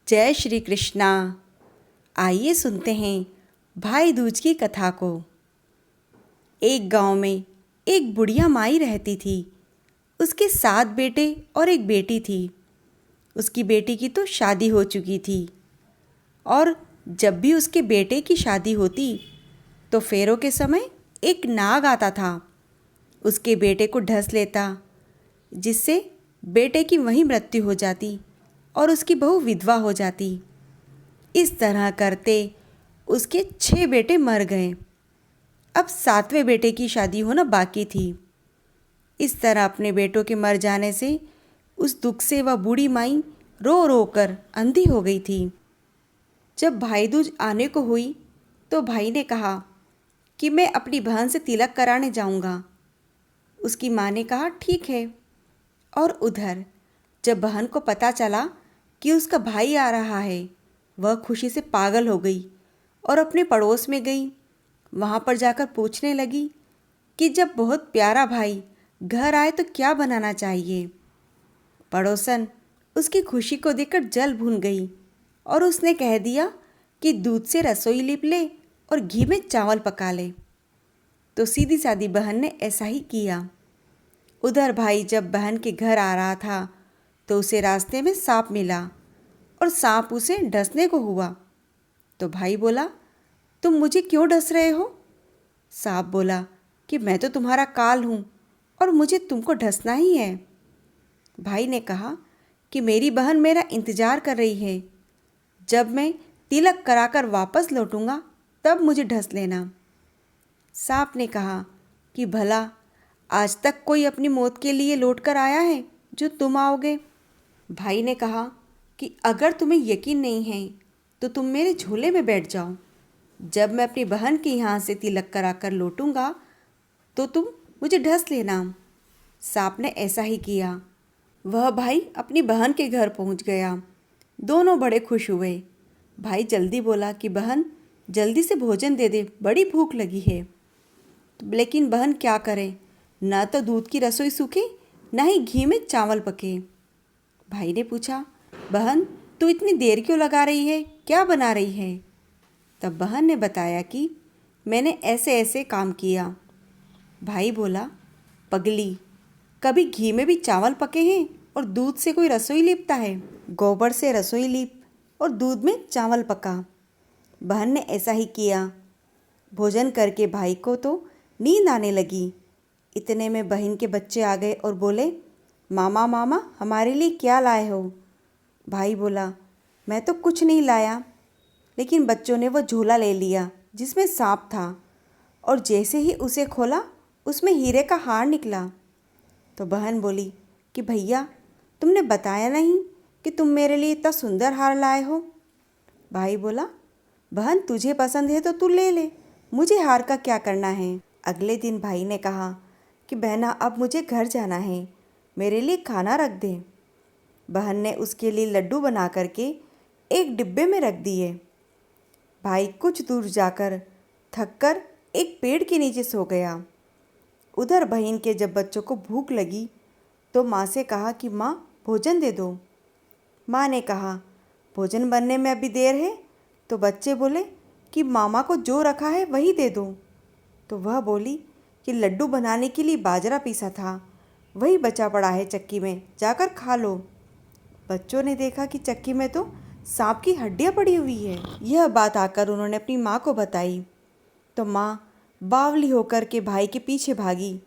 जय श्री कृष्णा। आइए सुनते हैं भाई दूज की कथा को। एक गांव में एक बुढ़िया माई रहती थी। उसके 7 बेटे और एक बेटी थी। उसकी बेटी की तो शादी हो चुकी थी और जब भी उसके बेटे की शादी होती तो फेरों के समय एक नाग आता था, उसके बेटे को ढस लेता, जिससे बेटे की वहीं मृत्यु हो जाती और उसकी बहू विधवा हो जाती। इस तरह करते उसके 6 बेटे मर गए। अब 7वें बेटे की शादी होना बाकी थी। इस तरह अपने बेटों के मर जाने से उस दुख से वह बूढ़ी माई रो रो कर अंधी हो गई थी। जब भाई दूज आने को हुई तो भाई ने कहा कि मैं अपनी बहन से तिलक कराने जाऊंगा। उसकी माँ ने कहा ठीक है। और उधर जब बहन को पता चला कि उसका भाई आ रहा है, वह खुशी से पागल हो गई और अपने पड़ोस में गई। वहाँ पर जाकर पूछने लगी कि जब बहुत प्यारा भाई घर आए तो क्या बनाना चाहिए। पड़ोसन उसकी खुशी को देखकर जल भून गई और उसने कह दिया कि दूध से रसोई लिप ले और घी में चावल पका ले। तो सीधी सादी बहन ने ऐसा ही किया। उधर भाई जब बहन के घर आ रहा था तो उसे रास्ते में सांप मिला और सांप उसे डसने को हुआ। तो भाई बोला, तुम मुझे क्यों डस रहे हो? सांप बोला कि मैं तो तुम्हारा काल हूँ और मुझे तुमको डसना ही है। भाई ने कहा कि मेरी बहन मेरा इंतज़ार कर रही है, जब मैं तिलक कराकर वापस लौटूंगा तब मुझे ढस लेना। सांप ने कहा कि भला आज तक कोई अपनी मौत के लिए लौट कर आया है जो तुम आओगे? भाई ने कहा कि अगर तुम्हें यकीन नहीं है तो तुम मेरे झोले में बैठ जाओ। जब मैं अपनी बहन के यहाँ से तिलक कराकर लौटूंगा तो तुम मुझे ढस लेना। सांप ने ऐसा ही किया। वह भाई अपनी बहन के घर पहुँच गया। दोनों बड़े खुश हुए। भाई जल्दी बोला कि बहन जल्दी से भोजन दे दे, बड़ी भूख लगी है। लेकिन बहन क्या करे, न तो दूध की रसोई सूखे न ही घी में चावल पके। भाई ने पूछा, बहन तू इतनी देर क्यों लगा रही है, क्या बना रही है? तब बहन ने बताया कि मैंने ऐसे ऐसे काम किया। भाई बोला, पगली, कभी घी में भी चावल पके हैं और दूध से कोई रसोई लीपता है? गोबर से रसोई लीप और दूध में चावल पका। बहन ने ऐसा ही किया। भोजन करके भाई को तो नींद आने लगी। इतने में बहन के बच्चे आ गए और बोले, मामा मामा हमारे लिए क्या लाए हो? भाई बोला, मैं तो कुछ नहीं लाया। लेकिन बच्चों ने वो झोला ले लिया जिसमें सांप था और जैसे ही उसे खोला उसमें हीरे का हार निकला। तो बहन बोली कि भैया तुमने बताया नहीं कि तुम मेरे लिए इतना सुंदर हार लाए हो। भाई बोला, बहन तुझे पसंद है तो तू ले ले, मुझे हार का क्या करना है। अगले दिन भाई ने कहा कि बहना अब मुझे घर जाना है, मेरे लिए खाना रख दे। बहन ने उसके लिए लड्डू बना करके एक डिब्बे में रख दिए। भाई कुछ दूर जाकर थककर एक पेड़ के नीचे सो गया। उधर बहन के जब बच्चों को भूख लगी तो माँ से कहा कि माँ भोजन दे दो। माँ ने कहा भोजन बनने में अभी देर है। तो बच्चे बोले कि मामा को जो रखा है वही दे दो। तो वह बोली कि लड्डू बनाने के लिए बाजरा पीसा था, वही बचा पड़ा है चक्की में, जाकर खा लो। बच्चों ने देखा कि चक्की में तो सांप की हड्डियाँ पड़ी हुई है। यह बात आकर उन्होंने अपनी माँ को बताई। तो माँ बावली होकर के भाई के पीछे भागी।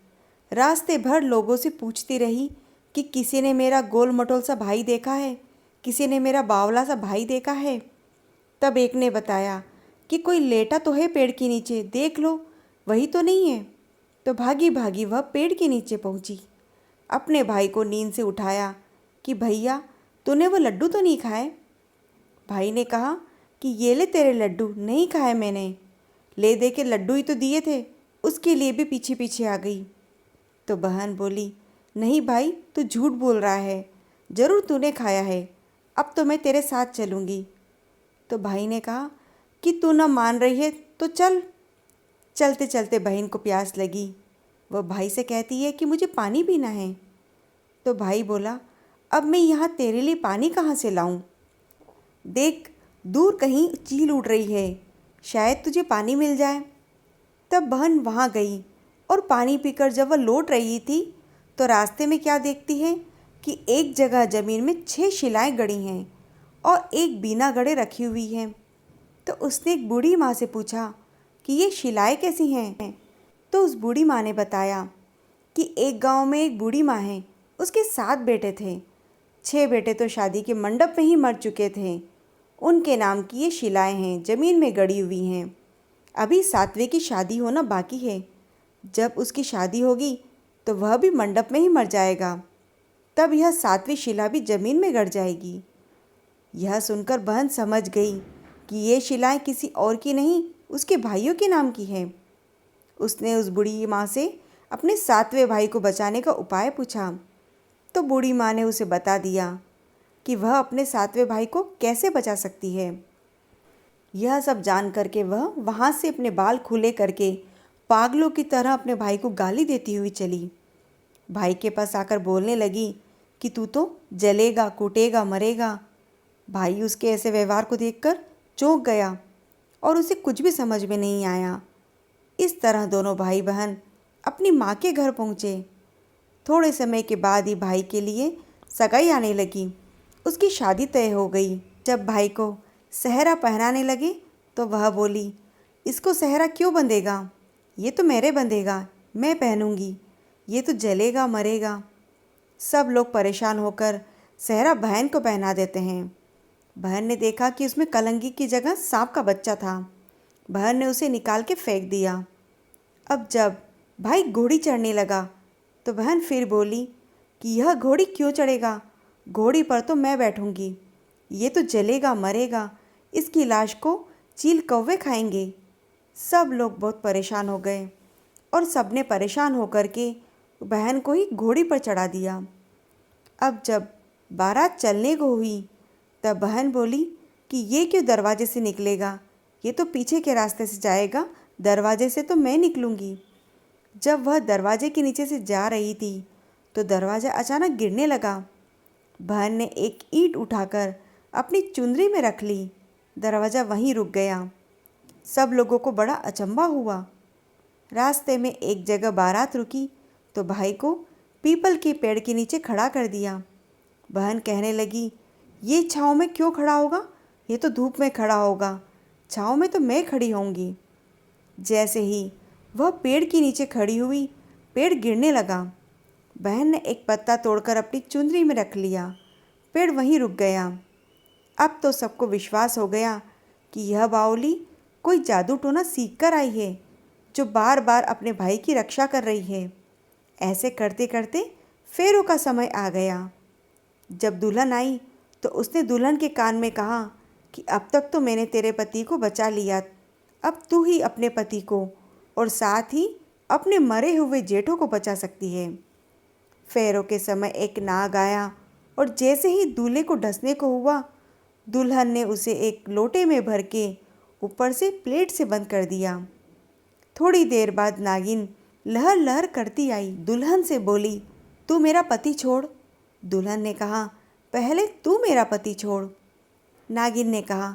रास्ते भर लोगों से पूछती रही कि किसी ने मेरा गोल मटोल सा भाई देखा है, किसी ने मेरा बावला सा भाई देखा है। तब एक ने बताया कि कोई लेटा तो है पेड़ के नीचे, देख लो, वही तो नहीं है। तो भागी भागी वह पेड़ के नीचे पहुंची। अपने भाई को नींद से उठाया कि भैया तूने वो लड्डू तो नहीं खाए? भाई ने कहा कि ये ले तेरे लड्डू, नहीं खाए मैंने। ले दे के लड्डू ही तो दिए थे, उसके लिए भी पीछे पीछे आ गई। तो बहन बोली, नहीं भाई तू झूठ बोल रहा है, ज़रूर तूने खाया है, अब तो मैं तेरे साथ चलूँगी। तो भाई ने कहा कि तू न मान रही है तो चल। चलते चलते बहन को प्यास लगी। वह भाई से कहती है कि मुझे पानी पीना है। तो भाई बोला, अब मैं यहाँ तेरे लिए पानी कहाँ से लाऊं? देख, दूर कहीं चील उड़ रही है, शायद तुझे पानी मिल जाए। तब बहन वहाँ गई और पानी पीकर जब वह लौट रही थी तो रास्ते में क्या देखती है कि एक जगह ज़मीन में 6 शिलाएं गड़ी हैं और एक बिना गड़े रखी हुई है। तो उसने एक बूढ़ी माँ से पूछा कि ये शिलाएं कैसी हैं। तो उस बूढ़ी माँ ने बताया कि एक गांव में एक बूढ़ी माँ है, उसके 7 बेटे थे। 6 बेटे तो शादी के मंडप में ही मर चुके थे। उनके नाम की ये शिलाएं हैं, ज़मीन में गड़ी हुई हैं। अभी 7वें की शादी होना बाकी है। जब उसकी शादी होगी तो वह भी मंडप में ही मर जाएगा। तब यह 7वीं शिला भी ज़मीन में गड़ जाएगी। यह सुनकर बहन समझ गई कि ये शिलाएं किसी और की नहीं, उसके भाइयों के नाम की है। उसने उस बूढ़ी माँ से अपने 7वें भाई को बचाने का उपाय पूछा। तो बूढ़ी माँ ने उसे बता दिया कि वह अपने 7वें भाई को कैसे बचा सकती है। यह सब जान करके वह वहाँ से अपने बाल खुले करके पागलों की तरह अपने भाई को गाली देती हुई चली। भाई के पास आकर बोलने लगी कि तू तो जलेगा, कूटेगा, मरेगा। भाई उसके ऐसे व्यवहार को देखकर चौंक गया और उसे कुछ भी समझ में नहीं आया। इस तरह दोनों भाई बहन अपनी माँ के घर पहुँचे। थोड़े समय के बाद ही भाई के लिए सगाई आने लगी। उसकी शादी तय हो गई। जब भाई को सेहरा पहनाने लगे तो वह बोली, इसको सेहरा क्यों बंधेगा? ये तो मेरे बंधेगा, मैं पहनूंगी। ये तो जलेगा, मरेगा। सब लोग परेशान होकर सेहरा बहन को पहना देते हैं। बहन ने देखा कि उसमें कलंगी की जगह सांप का बच्चा था। बहन ने उसे निकाल के फेंक दिया। अब जब भाई घोड़ी चढ़ने लगा तो बहन फिर बोली कि यह घोड़ी क्यों चढ़ेगा? घोड़ी पर तो मैं बैठूंगी। ये तो जलेगा, मरेगा। इसकी लाश को चील कौवे खाएंगे। सब लोग बहुत परेशान हो गए और सबने परेशान होकर के बहन को ही घोड़ी पर चढ़ा दिया। अब जब बारात चलने को हुई तब बहन बोली कि ये क्यों दरवाजे से निकलेगा? ये तो पीछे के रास्ते से जाएगा, दरवाजे से तो मैं निकलूँगी। जब वह दरवाजे के नीचे से जा रही थी तो दरवाज़ा अचानक गिरने लगा। बहन ने एक ईंट उठाकर अपनी चुंदरी में रख ली। दरवाज़ा वहीं रुक गया। सब लोगों को बड़ा अचंभा हुआ। रास्ते में एक जगह बारात रुकी तो भाई को पीपल के पेड़ के नीचे खड़ा कर दिया। बहन कहने लगी, ये छाँव में क्यों खड़ा होगा? ये तो धूप में खड़ा होगा, छाँव में तो मैं खड़ी होंगी। जैसे ही वह पेड़ के नीचे खड़ी हुई, पेड़ गिरने लगा। बहन ने एक पत्ता तोड़कर अपनी चुंदरी में रख लिया। पेड़ वहीं रुक गया। अब तो सबको विश्वास हो गया कि यह बावली कोई जादू टोना सीख कर आई है, जो बार बार अपने भाई की रक्षा कर रही है। ऐसे करते करते फेरों का समय आ गया। जब दुल्हन आई तो उसने दुल्हन के कान में कहा कि अब तक तो मैंने तेरे पति को बचा लिया, अब तू ही अपने पति को और साथ ही अपने मरे हुए जेठों को बचा सकती है। फेरों के समय एक नाग आया और जैसे ही दूल्हे को ढसने को हुआ, दुल्हन ने उसे एक लोटे में भर के ऊपर से प्लेट से बंद कर दिया। थोड़ी देर बाद नागिन लहर लहर करती आई। दुल्हन से बोली, तू मेरा पति छोड़। दुल्हन ने कहा, पहले तू मेरा पति छोड़। नागिन ने कहा,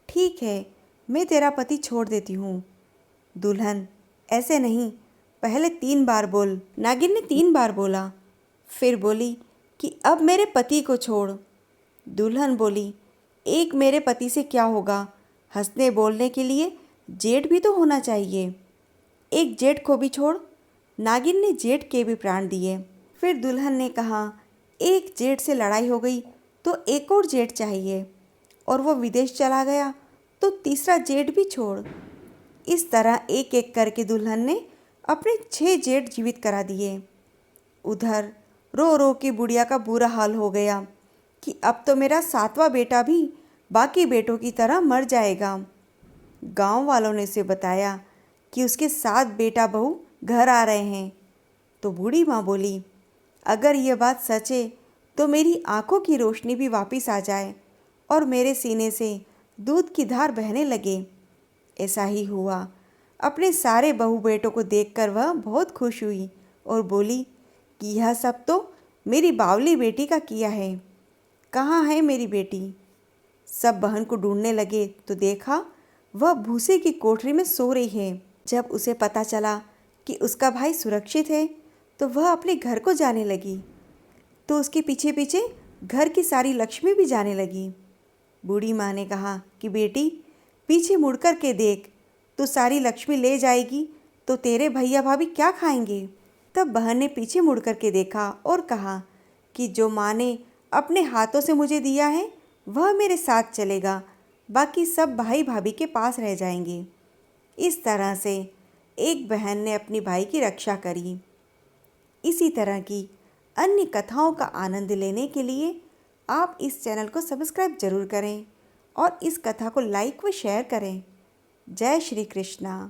ठीक है, मैं तेरा पति छोड़ देती हूँ। दुल्हन, ऐसे नहीं, पहले 3 बार बोल। नागिन ने 3 बार बोला। फिर बोली कि अब मेरे पति को छोड़। दुल्हन बोली, एक मेरे पति से क्या होगा? हंसने बोलने के लिए जेठ भी तो होना चाहिए। एक जेठ को भी छोड़। नागिन ने जेठ के भी प्राण दिए। फिर दुल्हन ने कहा, एक जेठ से लड़ाई हो गई तो एक और जेठ चाहिए, और वो विदेश चला गया तो तीसरा जेठ भी छोड़। इस तरह एक एक करके दुल्हन ने अपने 6 जेठ जीवित करा दिए। उधर रो रो के बुढ़िया का बुरा हाल हो गया कि अब तो मेरा 7वां बेटा भी बाकी बेटों की तरह मर जाएगा। गांव वालों ने उसे बताया कि उसके 7 बेटा बहू घर आ रहे हैं। तो बूढ़ी माँ बोली, अगर ये बात सच है तो मेरी आंखों की रोशनी भी वापस आ जाए और मेरे सीने से दूध की धार बहने लगे। ऐसा ही हुआ। अपने सारे बहू बेटों को देखकर वह बहुत खुश हुई और बोली कि यह सब तो मेरी बावली बेटी का किया है। कहाँ है मेरी बेटी? सब बहन को ढूंढने लगे तो देखा वह भूसे की कोठरी में सो रही है। जब उसे पता चला कि उसका भाई सुरक्षित है तो वह अपने घर को जाने लगी, तो उसके पीछे पीछे घर की सारी लक्ष्मी भी जाने लगी। बूढ़ी माँ ने कहा कि बेटी, पीछे मुड़ कर के देख, तो सारी लक्ष्मी ले जाएगी तो तेरे भैया भाभी क्या खाएंगे। तब बहन ने पीछे मुड़ कर के देखा और कहा कि जो माँ ने अपने हाथों से मुझे दिया है वह मेरे साथ चलेगा, बाकी सब भाई भाभी के पास रह जाएंगे। इस तरह से एक बहन ने अपनी भाई की रक्षा करी। इसी तरह की अन्य कथाओं का आनंद लेने के लिए आप इस चैनल को सब्सक्राइब जरूर करें और इस कथा को लाइक व शेयर करें। जय श्री कृष्णा।